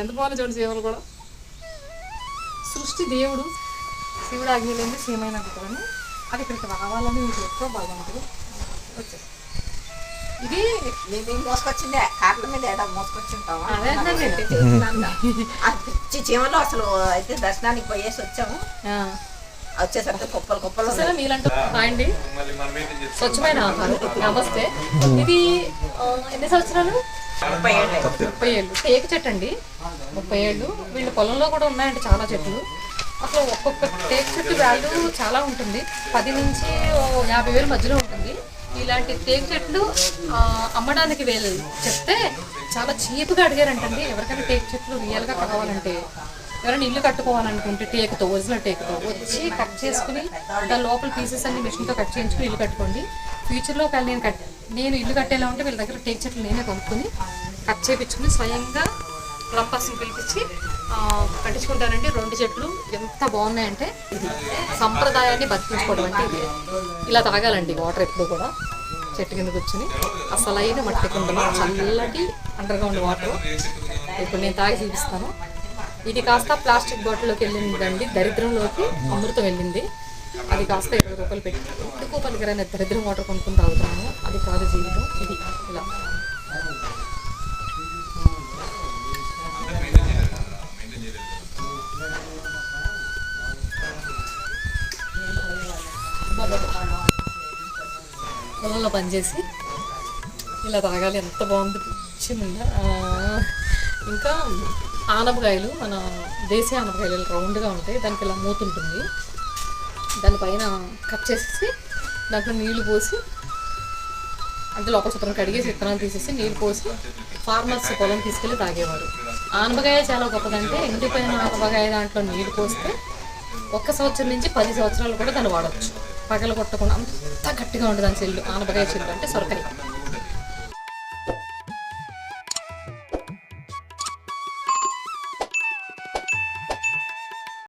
ఎంత బాగుంది చూడండి సీమలు కూడా. సృష్టి దేవుడు శివుడు ఆజ్ఞలేంది సీమైన కుక్కలని అది ఇక్కడికి రావాలని మీకు ఎక్కువ బాగుంటుంది. వచ్చే ఇది మేము మోసుకొచ్చిందే కార్ల మీద ఏడా మోసుకొచ్చింటాము. చీమలో అసలు అయితే దర్శనానికి పోయేసి వచ్చాము. వచ్చేసరికి కుప్పలు కుప్పలు మీలంటూ అండి స్వచ్ఛమైన ఆహారం. నమస్తే. ఇది ఎన్ని సంవత్సరాలు? 30 ఏళ్ళు. టేక చెట్టు అండి, 30 ఏళ్ళు. వీళ్ళ పొలంలో కూడా ఉన్నాయండి చాలా చెట్లు. అసలు ఒక్కొక్క టేక చెట్టు వాల్యూ చాలా ఉంటుంది, 10 నుంచి 50 వేల మధ్యలో ఉంటుంది. ఇలాంటి టేక చెట్లు అమ్మడానికి వేలు చెప్తే చాలా చీప్గా అడిగారంటండి. ఎవరికైనా టేక చెట్లు రియల్గా కావాలంటే, ఎవరైనా ఇల్లు కట్టుకోవాలనుకుంటే టేకుతో, ఒరిజినల్ టేకుతో వచ్చి కట్ చేసుకుని దాని లోపల పీసెస్ అన్ని మిషన్తో కట్ చేయించుకుని ఇల్లు కట్టుకోండి. ఫ్యూచర్లో ఒకవేళ నేను ఇల్లు కట్టేలా ఉంటే వీళ్ళ దగ్గర టేక్ చెట్లు నేనే కొనుక్కొని కట్ చేయించుకుని స్వయంగా ప్లంబర్స్ని పిలిపించి కట్టించుకుంటానండి. 2 చెట్లు ఎంత బాగున్నాయంటే ఇది సంప్రదాయాన్ని బతికించుకోవడం అంటే ఇది. ఇలా తాగాలండి వాటర్ ఎప్పుడు కూడా చెట్టు కింద కూర్చుని. అసలైన మట్టి కుండలో చల్లటి అండర్ గ్రౌండ్ వాటర్ ఇప్పుడు నేను తాగి చూపిస్తాను. ఇది కాస్త ప్లాస్టిక్ బాటిల్లోకి వెళ్ళిందండి, దరిద్రంలోకి అమృతం వెళ్ళింది. అది కాస్త 20 రూపాయలు పెట్టి ఎందుకు పనికిరైన దరిద్రం వాటర్ కొనుక్కుని తాగుతున్నాము. అది కాదు జీవితం. ఇది ఇలా పొలంలో పనిచేసి ఇలా తాగాలి. ఎంత బాగుంది పిచ్చిగా. ఇంకా ఆనపకాయలు, మన దేశీయ ఆనపకాయలు రౌండ్గా ఉంటాయి, దానికి ఇలా మూత ఉంటుంది. దానిపైన కట్ చేసేసి దాంట్లో నీళ్లు పోసి అంటే లోపల శుభ్రం కడిగేసి విత్తనాలు తీసేసి నీళ్ళు పోసి ఫార్మర్స్ పొలం తీసుకెళ్ళి తాగేవారు. ఆనపకాయ చాలా గొప్పదంటే ఎండిపోయిన ఆనపకాయ దాంట్లో నీళ్ళు పోస్తే 1 సంవత్సరం నుంచి 10 సంవత్సరాలు కూడా దాన్ని వాడచ్చు. పగల కొట్టకుండా అంత గట్టిగా ఉంటుంది దాని చెల్లు. ఆనపకాయ చెల్లు అంటే సొరకాయ.